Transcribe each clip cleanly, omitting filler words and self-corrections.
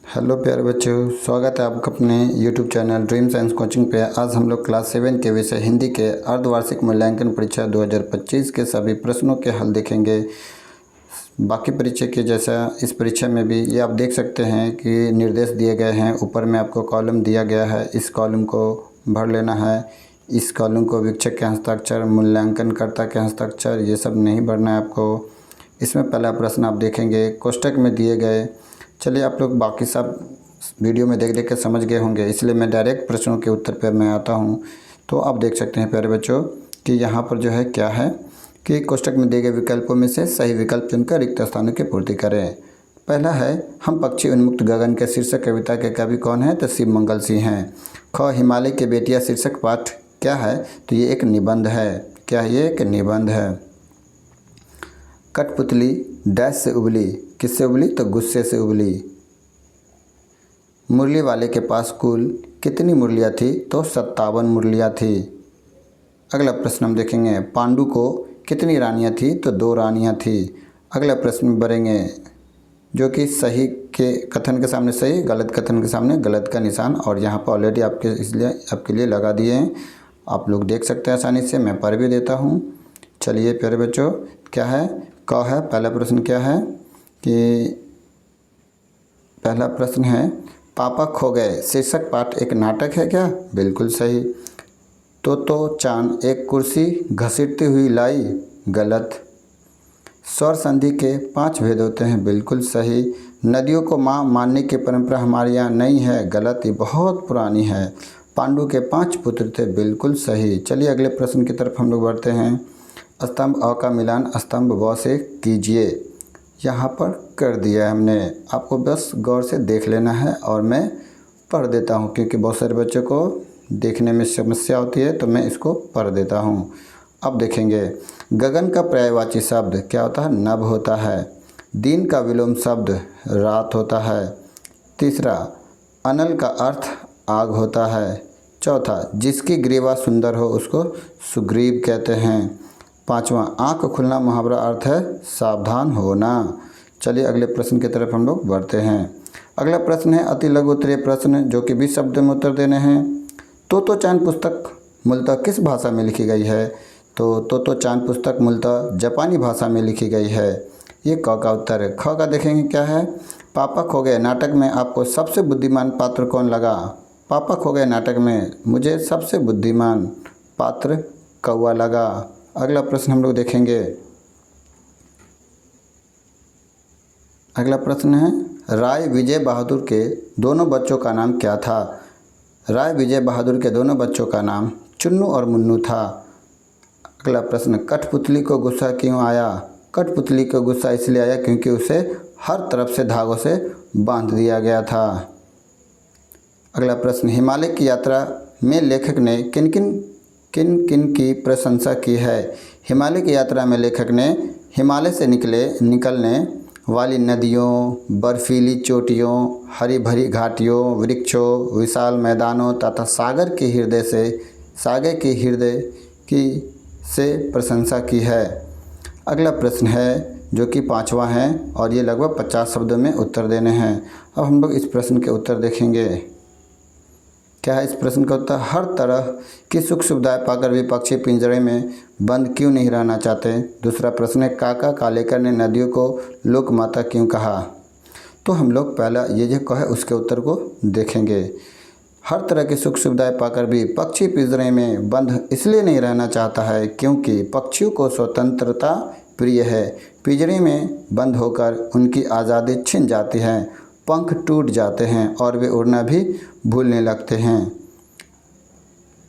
Hello प्यारे बच्चों, स्वागत है आपका अपने YouTube channel dream science coaching पे। आज हम लोग क्लास 7 के विषय हिंदी के अर्धवार्षिक मूल्यांकन परीक्षा 2025 के सभी प्रश्नों के हल देखेंगे। बाकी परीक्षा के जैसा इस परीक्षा में भी ये आप देख सकते हैं कि निर्देश दिए गए हैं। ऊपर में आपको कॉलम दिया गया है, इस कॉलम को भर लेना है। इस कॉलम को वीक्षक के हस्ताक्षर, मूल्यांकनकर्ता के हस्ताक्षर, ये सब नहीं भरना है आपको। इसमें पहला प्रश्न आप देखेंगे कोष्टक में दिए गए। चलिए, आप लोग बाकी सब वीडियो में देख देख के समझ गए होंगे, इसलिए मैं डायरेक्ट प्रश्नों के उत्तर पर मैं आता हूँ। तो आप देख सकते हैं प्यारे बच्चों कि यहाँ पर जो है क्या है कि कोष्टक में दिए गए विकल्पों में से सही विकल्प चुनकर रिक्त स्थानों की पूर्ति करें। पहला है हम पक्षी उन्मुक्त गगन के शीर्षक कविता के कवि कौन है? तो शिव मंगल सिंह हैं। ख हिमालय के बेटिया शीर्षक पाठ क्या है? तो ये एक निबंध है। क्या है? ये एक निबंध है। कठपुतली डैश से उबली, किससे उबली? तो गुस्से से उबली। मुरली वाले के पास कुल कितनी मुरलियाँ थी? तो 57 मुरलियाँ थी। अगला प्रश्न हम देखेंगे पांडु को कितनी रानियाँ थी? तो 2 रानियाँ थी। अगला प्रश्न बढ़ेंगे जो कि सही के कथन के सामने सही, गलत कथन के सामने गलत का निशान, और यहाँ पर ऑलरेडी आपके लिए लगा दिए हैं। आप लोग देख सकते हैं आसानी से, मैं पढ़ भी देता हूँ। चलिए प्यारे बच्चों, क्या है? क है। पहला प्रश्न क्या है कि पहला प्रश्न है पापा खो गए शीर्षक पाठ एक नाटक है क्या? बिल्कुल सही। तो चांद एक कुर्सी घसीटती हुई लाई, गलत। स्वर संधि के 5 भेद होते हैं, बिल्कुल सही। नदियों को माँ मानने की परंपरा हमारे यहाँ नहीं है, गलत, ये बहुत पुरानी है। पांडु के 5 पुत्र थे, बिल्कुल सही। चलिए अगले प्रश्न की तरफ हम लोग बढ़ते हैं। स्तंभ अ का मिलान स्तंभ व से कीजिए। यहाँ पर कर दिया है हमने, आपको बस गौर से देख लेना है और मैं पढ़ देता हूँ क्योंकि बहुत सारे बच्चों को देखने में समस्या होती है, तो मैं इसको पढ़ देता हूँ। अब देखेंगे गगन का पर्यायवाची शब्द क्या होता है? नभ होता है। दिन का विलोम शब्द रात होता है। तीसरा, अनल का अर्थ आग होता है। चौथा, जिसकी ग्रीवा सुंदर हो उसको सुग्रीव कहते हैं। पांचवा, आँख खुलना मुहावरा अर्थ है सावधान होना। चलिए अगले प्रश्न की तरफ हम लोग बढ़ते हैं। अगला प्रश्न है अति लघु उत्तरीय प्रश्न जो कि 20 शब्द में उत्तर देने हैं। तो चांद पुस्तक मूलतः किस भाषा में लिखी गई है? तो चांद पुस्तक मूलतः जापानी भाषा में लिखी गई है। ये क का उत्तर है। ख का देखेंगे क्या है? पापा खो गए नाटक में आपको सबसे बुद्धिमान पात्र कौन लगा? पापा खो गए नाटक में मुझे सबसे बुद्धिमान पात्र कौवा लगा। अगला प्रश्न हम लोग देखेंगे। अगला प्रश्न है राय विजय बहादुर के दोनों बच्चों का नाम क्या था? राय विजय बहादुर के दोनों बच्चों का नाम चुन्नू और मुन्नू था। अगला प्रश्न कठपुतली को गुस्सा क्यों आया? कठपुतली को गुस्सा इसलिए आया क्योंकि उसे हर तरफ से धागों से बांध दिया गया था। अगला प्रश्न हिमालय की यात्रा में लेखक ने किन किन की प्रशंसा की है? हिमालय की यात्रा में लेखक ने हिमालय से निकलने वाली नदियों, बर्फीली चोटियों, हरी भरी घाटियों, वृक्षों, विशाल मैदानों तथा सागर के हृदय की से प्रशंसा की है। अगला प्रश्न है जो कि 5वां है और ये लगभग 50 शब्दों में उत्तर देने हैं। अब हम लोग इस प्रश्न के उत्तर देखेंगे। क्या है इस प्रश्न का उत्तर? हर तरह की सुख सुविधाएं पाकर भी पक्षी पिंजरे में बंद क्यों नहीं रहना चाहते? दूसरा प्रश्न है काका कालेकर ने नदियों को लोक माता क्यों कहा? तो हम लोग पहला ये जो कहे उसके उत्तर को देखेंगे। हर तरह की सुख सुविधाएं पाकर भी पक्षी पिंजरे में बंद इसलिए नहीं रहना चाहता है क्योंकि पक्षियों को स्वतंत्रता प्रिय है। पिंजरे में बंद होकर उनकी आज़ादी छिन जाती है, पंख टूट जाते हैं और वे उड़ना भी भूलने लगते हैं।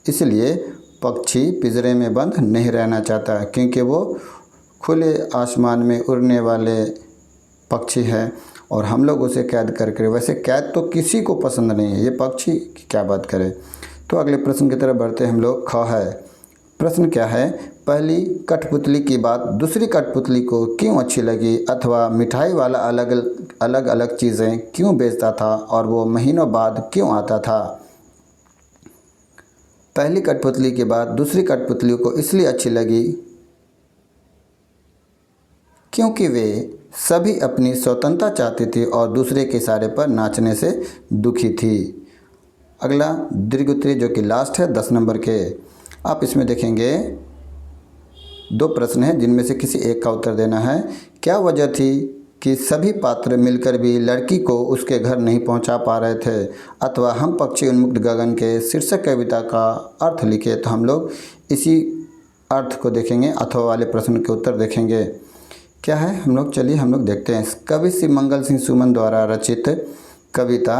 इसलिए पक्षी पिंजरे में बंद नहीं रहना चाहता क्योंकि वो खुले आसमान में उड़ने वाले पक्षी है और हम लोग उसे कैद करके, वैसे कैद तो किसी को पसंद नहीं है, ये पक्षी की क्या बात करें। तो अगले प्रश्न की तरफ बढ़ते हैं हम लोग। ख है। प्रश्न क्या है? पहली कठपुतली की बात दूसरी कठपुतली को क्यों अच्छी लगी अथवा मिठाई वाला अलग अलग चीज़ें क्यों बेचता था और वो महीनों बाद क्यों आता था? पहली कठपुतली की बात दूसरी कठपुतली को इसलिए अच्छी लगी क्योंकि वे सभी अपनी स्वतंत्रता चाहती थी और दूसरे के इशारे पर नाचने से दुखी थी। अगला दीर्घ उत्तरीय जो कि लास्ट है 10 नंबर के। आप इसमें देखेंगे 2 प्रश्न हैं जिनमें से किसी एक का उत्तर देना है। क्या वजह थी कि सभी पात्र मिलकर भी लड़की को उसके घर नहीं पहुंचा पा रहे थे, अथवा हम पक्षी उन्मुक्त गगन के शीर्षक कविता का अर्थ लिखे। तो हम लोग इसी अर्थ को देखेंगे, अथवा वाले प्रश्न के उत्तर देखेंगे। क्या है हम लोग, चलिए हम लोग देखते हैं। कवि श्री मंगल सिंह सुमन द्वारा रचित कविता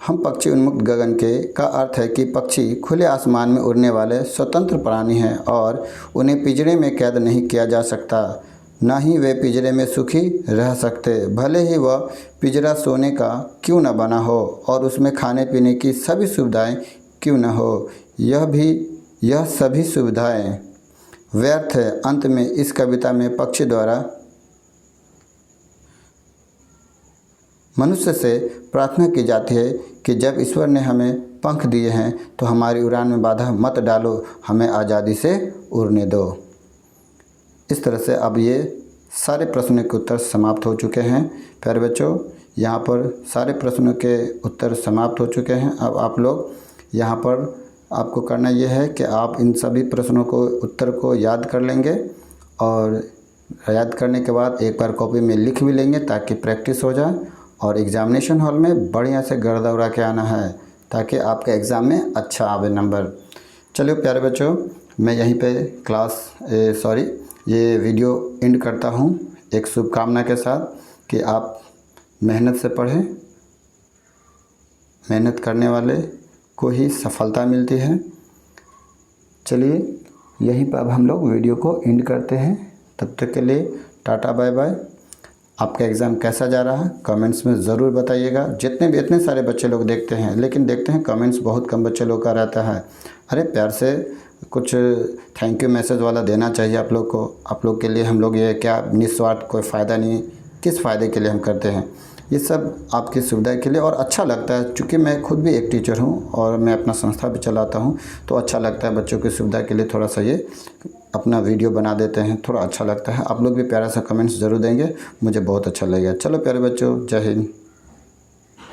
हम पक्षी उन्मुक्त गगन के का अर्थ है कि पक्षी खुले आसमान में उड़ने वाले स्वतंत्र प्राणी हैं और उन्हें पिंजरे में कैद नहीं किया जा सकता, ना ही वे पिंजरे में सुखी रह सकते, भले ही वह पिंजरा सोने का क्यों न बना हो और उसमें खाने पीने की सभी सुविधाएं क्यों न हो। यह सभी सुविधाएं व्यर्थ है। अंत में इस कविता में पक्षी द्वारा मनुष्य से प्रार्थना की जाती है कि जब ईश्वर ने हमें पंख दिए हैं तो हमारी उड़ान में बाधा मत डालो, हमें आज़ादी से उड़ने दो। इस तरह से अब ये सारे प्रश्नों के उत्तर समाप्त हो चुके हैं। प्यारे बच्चों, यहाँ पर सारे प्रश्नों के उत्तर समाप्त हो चुके हैं। अब आप लोग यहाँ पर आपको करना ये है कि आप इन सभी प्रश्नों को उत्तर को याद कर लेंगे और याद करने के बाद एक बार कॉपी में लिख भी लेंगे ताकि प्रैक्टिस हो जाए, और एग्ज़ामिनेशन हॉल में बढ़िया से गर्दा उड़ा के आना है ताकि आपके एग्ज़ाम में अच्छा आवे नंबर। चलिए प्यारे बच्चों, मैं यहीं पे ये वीडियो एंड करता हूँ एक शुभकामना के साथ कि आप मेहनत से पढ़ें। मेहनत करने वाले को ही सफलता मिलती है। चलिए यहीं पर अब हम लोग वीडियो को एंड करते हैं। तब तक के लिए टाटा बाय बाय। आपका एग्ज़ाम कैसा जा रहा है कमेंट्स में ज़रूर बताइएगा। इतने सारे बच्चे लोग देखते हैं, लेकिन देखते हैं कमेंट्स बहुत कम बच्चे लोग का रहता है। अरे प्यार से कुछ थैंक यू मैसेज वाला देना चाहिए आप लोग को। आप लोग के लिए हम लोग ये क्या निस्वार्थ, कोई फ़ायदा नहीं, किस फ़ायदे के लिए हम करते हैं, ये सब आपकी सुविधा के लिए। और अच्छा लगता है, चूँकि मैं खुद भी एक टीचर हूँ और मैं अपना संस्था भी चलाता हूँ, तो अच्छा लगता है बच्चों की सुविधा के लिए थोड़ा सा ये अपना वीडियो बना देते हैं, थोड़ा अच्छा लगता है। आप लोग भी प्यारा सा कमेंट्स ज़रूर देंगे, मुझे बहुत अच्छा लगेगा। चलो प्यारे बच्चों, जय हिंद।